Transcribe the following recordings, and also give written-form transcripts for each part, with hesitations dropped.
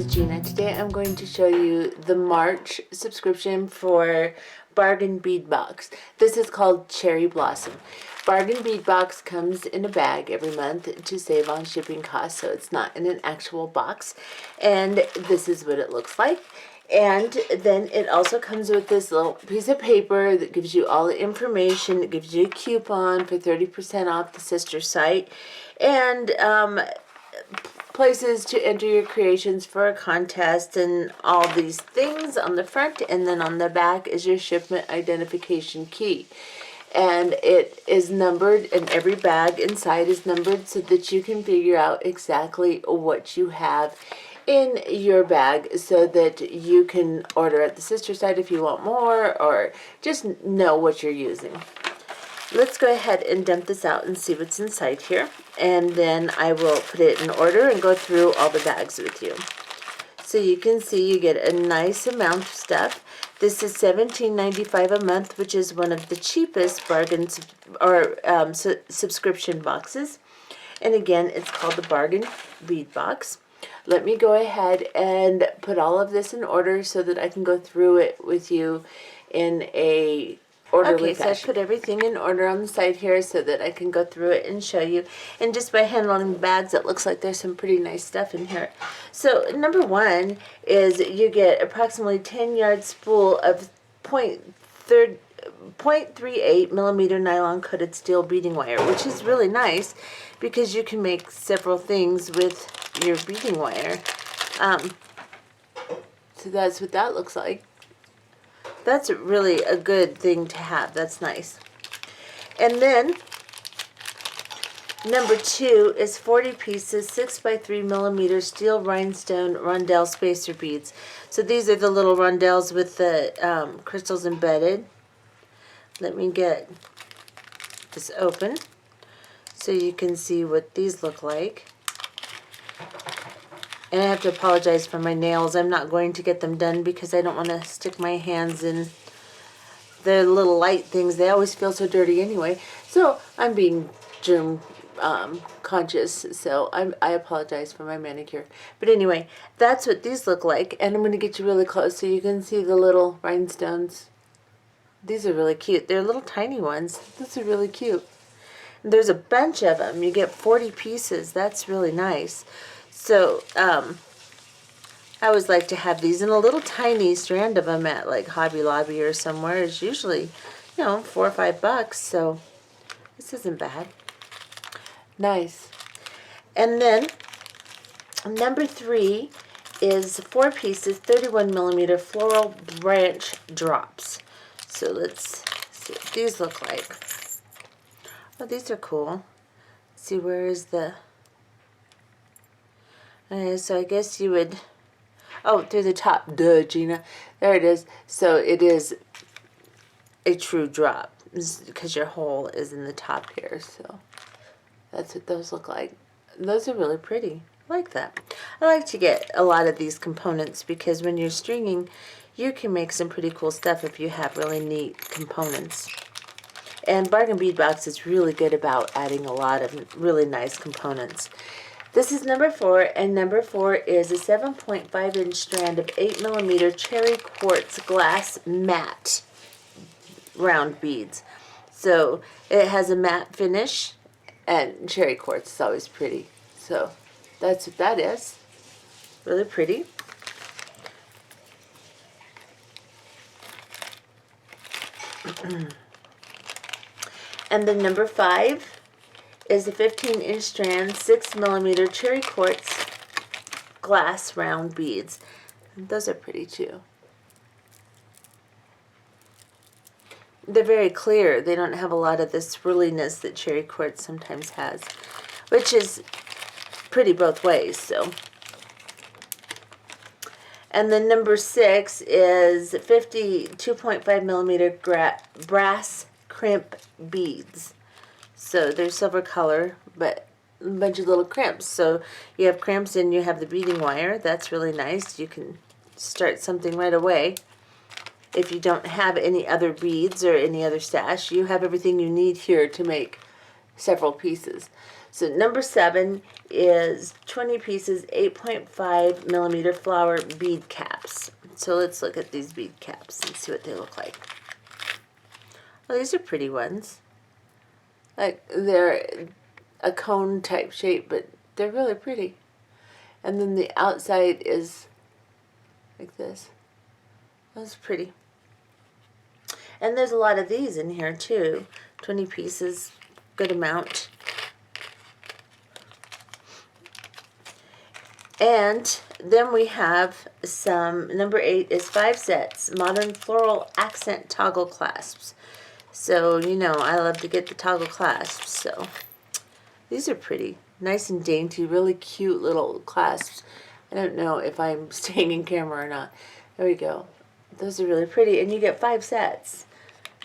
is Gina. Today I'm going to show you the March subscription for Bargain Bead Box. This is called Cherry Blossom. Bargain Bead Box comes in a bag every month to save on shipping costs, so it's not in an actual box. And this is what it looks like. And then it also comes with this little piece of paper that gives you all the information. It gives you a coupon for 30% off the sister site. And places to enter your creations for a contest and all these things on the front, and then on the back is your shipment identification key. And it is numbered, and every bag inside is numbered so that you can figure out exactly what you have in your bag so that you can order at the sister site if you want more, or just know what you're using. Let's go ahead and dump this out and see what's inside here, and then I will put it in order and go through all the bags with you. So you can see you get a nice amount of stuff. This is $17.95 a month, which is one of the cheapest bargains or subscription boxes. And again, it's called the Bargain Bead Box. Let me go ahead and put all of this in order so that I can go through it with you in a orderly fashion. So I put everything in order on the side here so that I can go through it and show you. And just by handling the bags, it looks like there's some pretty nice stuff in here. So number one is you get approximately 10-yard spool of 0.38 millimeter nylon coated steel beading wire, which is really nice because you can make several things with your beading wire. So that's what that looks like. That's really a good thing to have. That's nice. And then number two is 40 pieces 6x3 millimeter steel rhinestone rondelle spacer beads. So these are the little rondelles with the crystals embedded. Let me get this open so you can see what these look like. And I have to apologize for my nails. I'm not going to get them done because I don't want to stick my hands in the little light things. They always feel so dirty anyway. So I'm being germ conscious. So I apologize for my manicure. But anyway, that's what these look like. And I'm going to get you really close so you can see the little rhinestones. These are really cute. They're little tiny ones. These are really cute. There's a bunch of them. You get 40 pieces. That's really nice. So, I always like to have these, in a little tiny strand of them at like Hobby Lobby or somewhere is usually, you know, $4 or $5. So this isn't bad. Nice. And then number three is 4 pieces, 31 millimeter floral branch drops. So let's see what these look like. Oh, these are cool. Let's see, where is the... so I guess you would, through the top, duh, Gina. There it is. So it is a true drop because your hole is in the top here. So that's what those look like. Those are really pretty. I like that. I like to get a lot of these components because when you're stringing, you can make some pretty cool stuff if you have really neat components. And Bargain Bead Box is really good about adding a lot of really nice components. This is number four, and number four is a 7.5 inch strand of 8 millimeter cherry quartz glass matte round beads. So it has a matte finish, and cherry quartz is always pretty. So that's what that is. Really pretty. And then number five is a 15-inch strand, 6 millimeter cherry quartz glass round beads. And those are pretty too. They're very clear. They don't have a lot of the swirliness that cherry quartz sometimes has, which is pretty both ways. So. And then number six is 2.5 millimeter brass crimp beads. So they're silver color, but a bunch of little crimps. So you have crimps and you have the beading wire. That's really nice. You can start something right away. If you don't have any other beads or any other stash, you have everything you need here to make several pieces. So number 7 is 20 pieces, 8.5 millimeter flower bead caps. So let's look at these bead caps and see what they look like. Well, these are pretty ones. Like, they're a cone type shape, but they're really pretty. And then the outside is like this. That's pretty. And there's a lot of these in here too. 20 pieces, good amount. And then we have some, number 8 is 5 sets, modern floral accent toggle clasps. So, you know, I love to get the toggle clasps, so these are pretty. Nice and dainty, really cute little clasps. I don't know if I'm staying in camera or not. There we go. Those are really pretty, and you get 5 sets.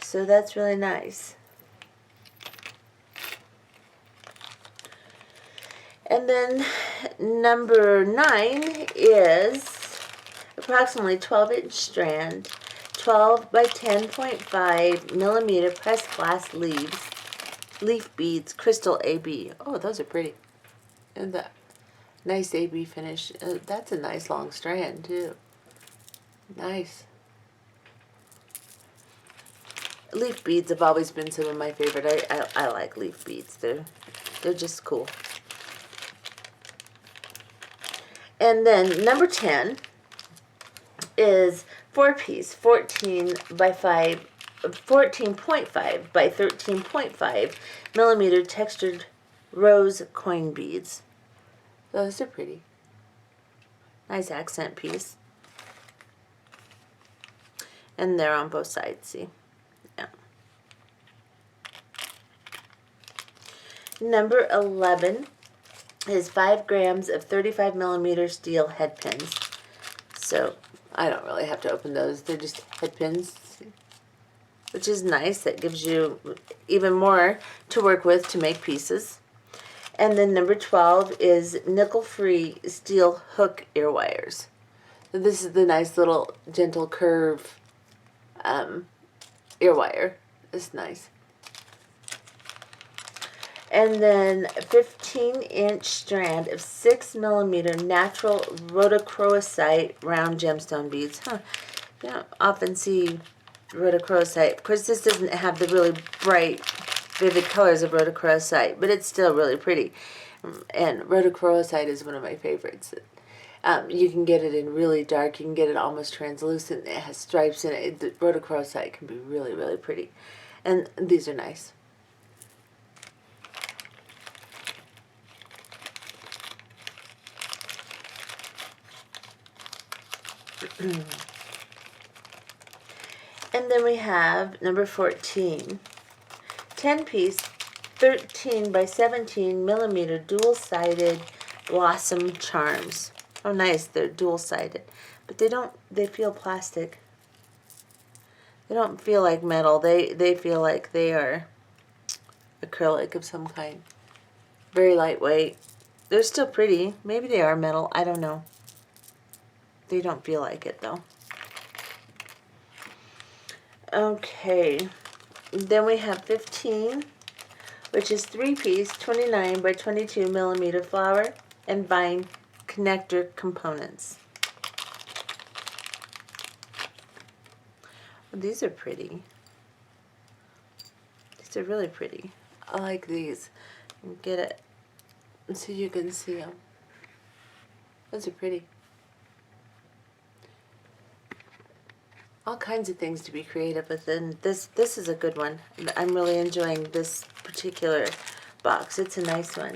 So that's really nice. And then number 9 is approximately 12-inch strand, 12 by 10.5 millimeter pressed glass leaf beads, crystal AB. Oh, those are pretty. And that nice AB finish. That's a nice long strand too. Nice. Leaf beads have always been some of my favorite. I like leaf beads. They're just cool. And then number 10 is 4-piece, 14.5 by 13.5 millimeter textured rose coin beads. Those are pretty. Nice accent piece. And they're on both sides, see? Yeah. Number 11 is 5 grams of 35 millimeter steel head pins. So I don't really have to open those. They're just head pins, which is nice. That gives you even more to work with to make pieces. And then number 12 is nickel-free steel hook ear wires. So this is the nice little gentle curve ear wire. It's nice. And then 15-inch strand of 6 millimeter natural rhodochrosite round gemstone beads. Huh. You don't often see rhodochrosite. Of course, this doesn't have the really bright, vivid colors of rhodochrosite, but it's still really pretty. And rhodochrosite is one of my favorites. You can get it in really dark. You can get it almost translucent. It has stripes in it. The rhodochrosite can be really, really pretty. And these are nice. And then we have number 14, 10-piece, 13 by 17 millimeter dual-sided blossom charms. Oh, nice, they're dual-sided, but they feel plastic. They don't feel like metal. They feel like they are acrylic of some kind. Very lightweight. They're still pretty. Maybe they are metal. I don't know. They don't feel like it, though. Okay. Then we have 15, which is 3-piece, 29 by 22 millimeter flower and vine connector components. Well, these are pretty. These are really pretty. I like these. Get it so you can see them. Those are pretty. All kinds of things to be creative with, and this is a good one. I'm really enjoying this particular box. It's a nice one.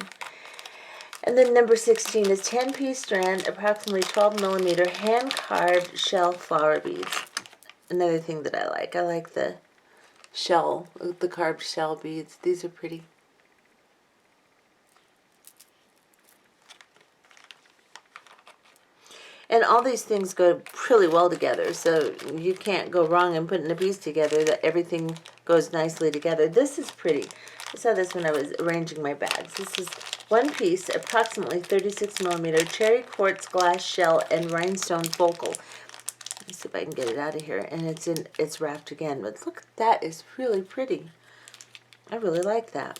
And then number 16 is 10-piece strand, approximately 12 millimeter hand-carved shell flower beads. Another thing that I like. I like the shell, the carved shell beads. These are pretty. And all these things go really well together, so you can't go wrong in putting a piece together. That everything goes nicely together. This is pretty. I saw this when I was arranging my bags. This is 1 piece, approximately 36 millimeter cherry quartz glass shell and rhinestone focal. Let's see if I can get it out of here. And it's wrapped again. But look, that is really pretty. I really like that.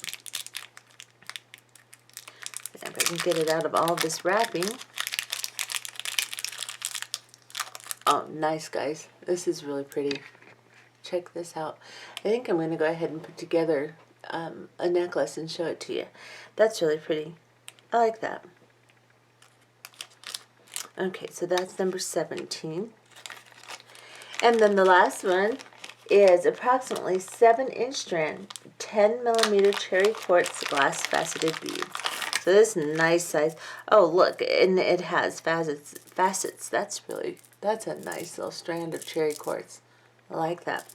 can get it out of all this wrapping. Oh, nice, guys. This is really pretty. Check this out. I think I'm going to go ahead and put together a necklace and show it to you. That's really pretty. I like that. Okay, so that's number 17. And then the last one is approximately 7-inch strand, 10mm cherry quartz glass faceted bead. So this nice size. Oh, look, and it has facets. That's a nice little strand of cherry quartz. I like that.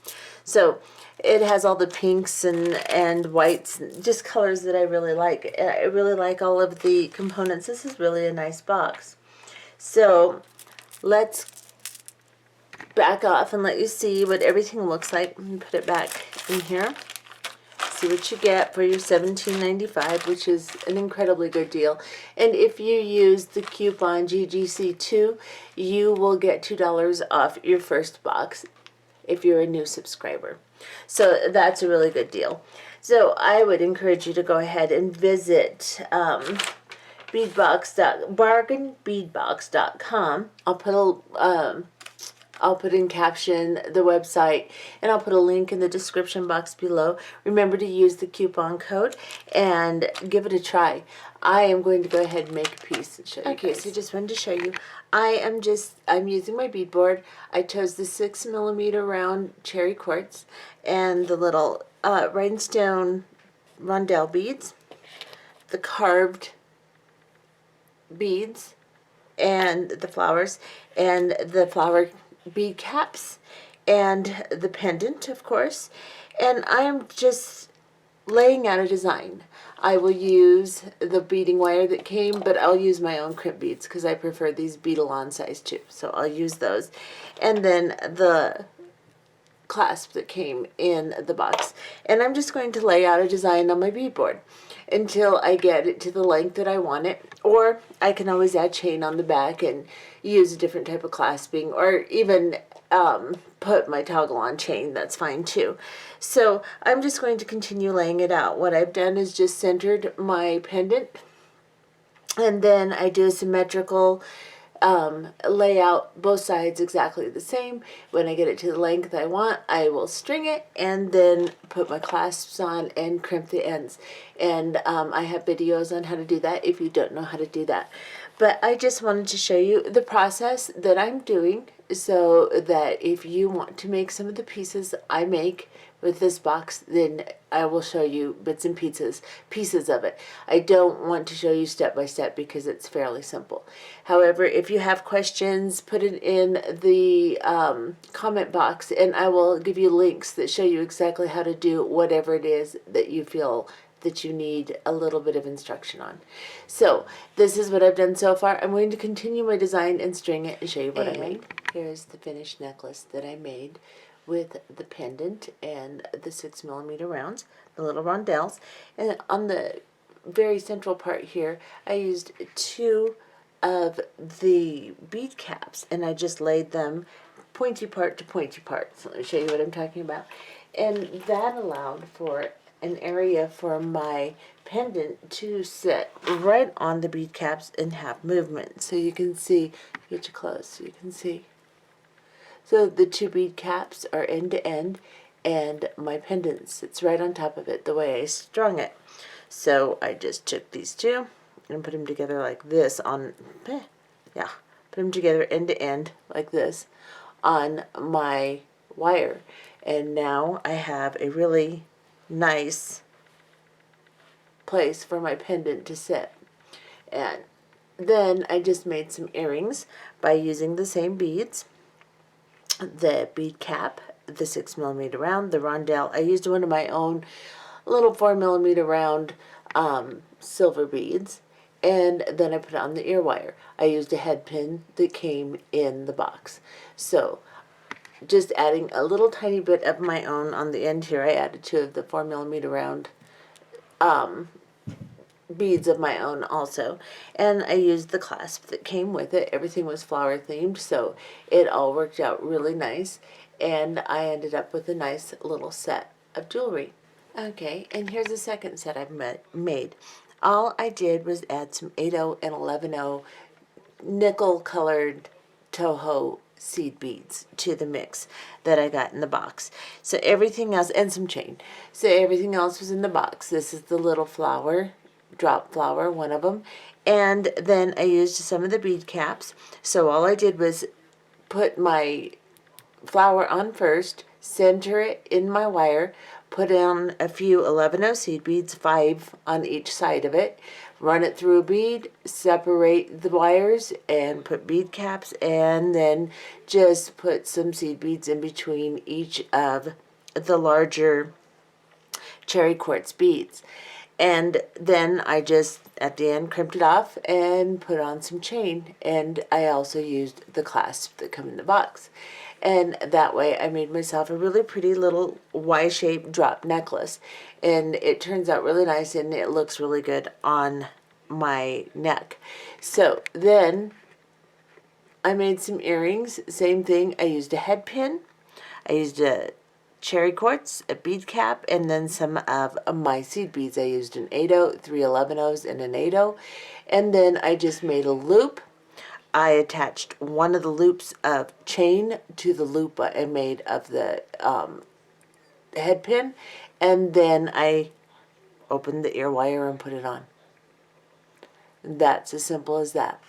So it has all the pinks and whites, just colors that I really like. I really like all of the components. This is really a nice box. So let's back off and let you see what everything looks like. Let me put it back in here. See what you get for your $17.95, which is an incredibly good deal. And if you use the coupon GGC2, you will get $2 off your first box if you're a new subscriber. So that's a really good deal. So I would encourage you to go ahead and visit bargainbeadbox.com. I'll put in caption the website, and I'll put a link in the description box below. Remember to use the coupon code and give it a try. I am going to go ahead and make a piece and show you. Okay, so just wanted to show you. I'm using my bead board. I chose the 6mm round cherry quartz and the little rhinestone rondelle beads, the carved beads, and the flowers, and the flower bead caps, and the pendant, of course. And I'm just laying out a design. I will use the beading wire that came, but I'll use my own crimp beads because I prefer these bead-along size too. So I'll use those. And then the clasp that came in the box. And I'm just going to lay out a design on my bead board until I get it to the length that I want it. Or I can always add chain on the back and use a different type of clasping, or even put my toggle on chain. That's fine too. So I'm just going to continue laying it out. What I've done is just centered my pendant, and then I do a symmetrical lay out both sides exactly the same. When I get it to the length I want, I will string it and then put my clasps on and crimp the ends. And I have videos on how to do that if you don't know how to do that. But I just wanted to show you the process that I'm doing so that if you want to make some of the pieces I make with this box, then I will show you bits and pieces of it. I don't want to show you step by step because it's fairly simple. However, if you have questions, put it in the comment box, and I will give you links that show you exactly how to do whatever it is that you feel that you need a little bit of instruction on. So this is what I've done so far. I'm going to continue my design and string it and show you what I made. Here's the finished necklace that I made with the pendant and the 6mm rounds, the little rondelles. And on the very central part here, I used 2 of the bead caps, and I just laid them pointy part to pointy part. So let me show you what I'm talking about. And that allowed for an area for my pendant to sit right on the bead caps and have movement. So you can see, get you close so you can see. So the 2 bead caps are end to end, and my pendant sits right on top of it the way I strung it. So I just took these 2 and put them together like this on, put them together end to end like this on my wire. And now I have a really nice place for my pendant to sit. And then I just made some earrings by using the same beads, the bead cap, the 6mm round, the rondelle. I used one of my own little 4mm round silver beads, and then I put on the ear wire. I used a head pin that came in the box. So just adding a little tiny bit of my own on the end here. I added 2 of the 4mm round beads of my own also, and I used the clasp that came with it. Everything was flower themed, so it all worked out really nice, and I ended up with a nice little set of jewelry. Okay, and here's the second set I've made. all I did was add some 8/0 and 11/0 nickel colored Toho seed beads to the mix that I got in the box. So everything else, and some chain. So everything else was in the box. This is the little flower, drop flower, one of them. And then I used some of the bead caps. So all I did was put my flower on first, center it in my wire, put on a few 11/0 seed beads, 5 on each side of it, run it through a bead, separate the wires, and put bead caps, and then just put some seed beads in between each of the larger cherry quartz beads. And then I just, at the end, crimped it off and put on some chain. And I also used the clasps that come in the box. And that way I made myself a really pretty little Y-shaped drop necklace. And it turns out really nice, and it looks really good on my neck. So then I made some earrings. Same thing. I used a head pin. I used a cherry quartz, a bead cap, and then some of my seed beads. I used an 8/0, 3 11/0s, and an 8/0. And then I just made a loop. I attached one of the loops of chain to the loop I made of the head pin, and then I opened the ear wire and put it on. That's as simple as that.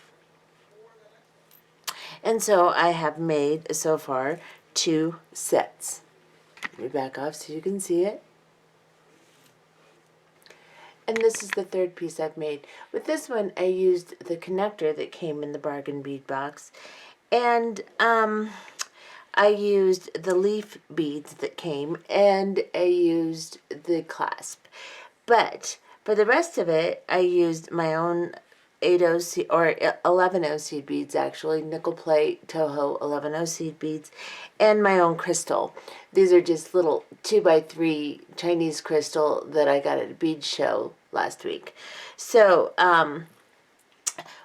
And so I have made, so far, 2 sets. Let me back off so you can see it. And this is the third piece I've made. With this one, I used the connector that came in the bargain bead box. And I used the leaf beads that came, and I used the clasp. But for the rest of it, I used my own 8/0 or 11/0 seed beads, actually, nickel plate Toho 11/0 seed beads, and my own crystal. These are just little 2x3 Chinese crystal that I got at a bead show last week. So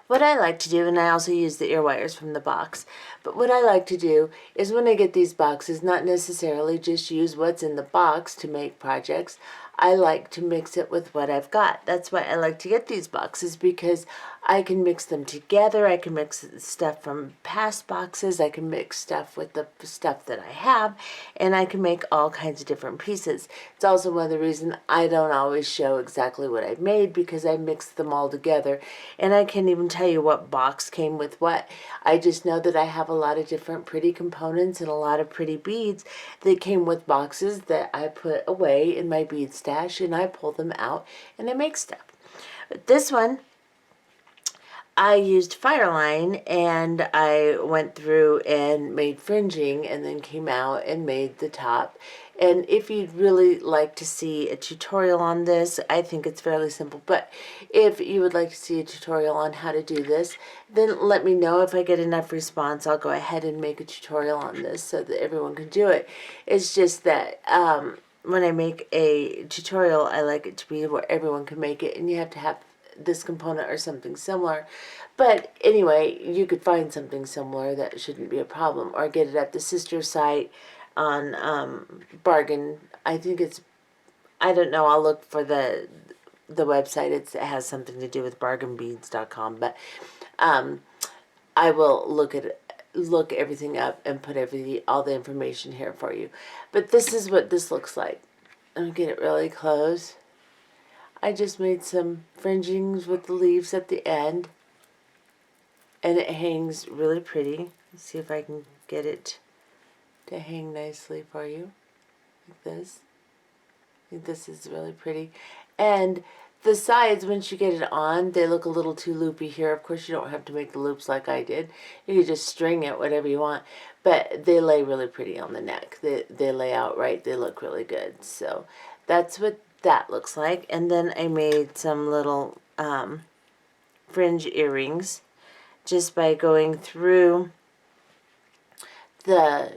what I like to do, and I also use the ear wires from the box, but what I like to do is when I get these boxes, not necessarily just use what's in the box to make projects. I like to mix it with what I've got. That's why I like to get these boxes, because I can mix them together. I can mix stuff from past boxes. I can mix stuff with the stuff that I have, and I can make all kinds of different pieces. It's also one of the reasons I don't always show exactly what I've made, because I mix them all together, and I can't even tell you what box came with what. I just know that I have a lot of different pretty components and a lot of pretty beads that came with boxes that I put away in my bead stash, and I pull them out and I make stuff. But this one, I used Fireline, and I went through and made fringing, and then came out and made the top. And if you'd really like to see a tutorial on this, I think it's fairly simple. But if you would like to see a tutorial on how to do this, then let me know. If I get enough response, I'll go ahead and make a tutorial on this so that everyone can do it. It's just that when I make a tutorial, I like it to be where everyone can make it, and you have to have this component or something similar. But anyway, you could find something similar. That shouldn't be a problem. Or get it at the sister site on bargain. I think it's, I don't know, I'll look for the website. It has something to do with bargainbeads.com, but I will look everything up and put all the information here for you. But this is what this looks like. Let me get it really close. I just made some fringings with the leaves at the end, and it hangs really pretty. Let's see if I can get it to hang nicely for you, like this. I think this is really pretty. And the sides, once you get it on, they look a little too loopy here. Of course, you don't have to make the loops like I did. You can just string it, whatever you want. But they lay really pretty on the neck. They lay out right. They look really good. So that's what that looks like. And then I made some little fringe earrings just by going through the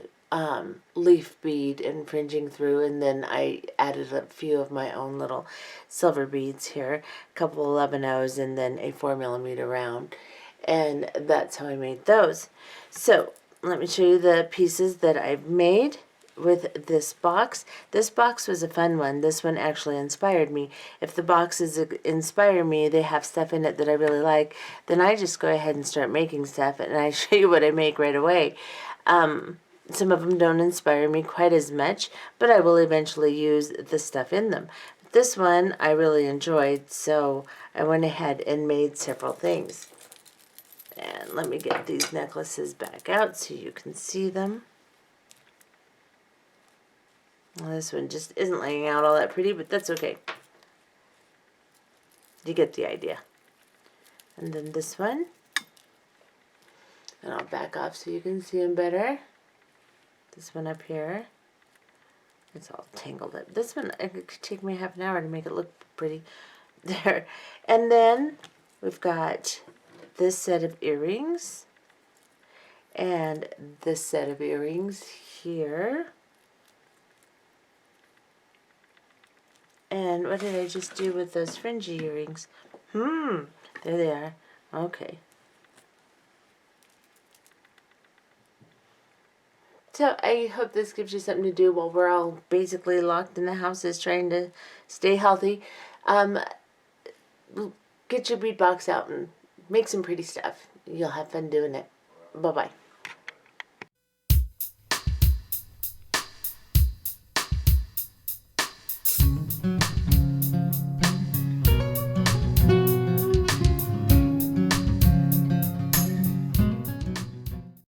leaf bead and fringing through, and then I added a few of my own little silver beads here, a couple 11/0s, and then a 4mm round, and that's how I made those. So let me show you the pieces that I've made with this box. This box was a fun one. This one actually inspired me. If the boxes inspire me, they have stuff in it that I really like, then I just go ahead and start making stuff, and I show you what I make right away. Some of them don't inspire me quite as much, but I will eventually use the stuff in them. This one I really enjoyed, so I went ahead and made several things. And let me get these necklaces back out so you can see them. Well, this one just isn't laying out all that pretty, but that's okay. You get the idea. And then this one. And I'll back off so you can see them better. This one up here. It's all tangled up. This one, it could take me half an hour to make it look pretty. There. And then we've got this set of earrings. And this set of earrings here. And what did I just do with those fringy earrings? There they are. Okay. So I hope this gives you something to do while we're all basically locked in the houses trying to stay healthy. Get your bead box out and make some pretty stuff. You'll have fun doing it. Bye-bye.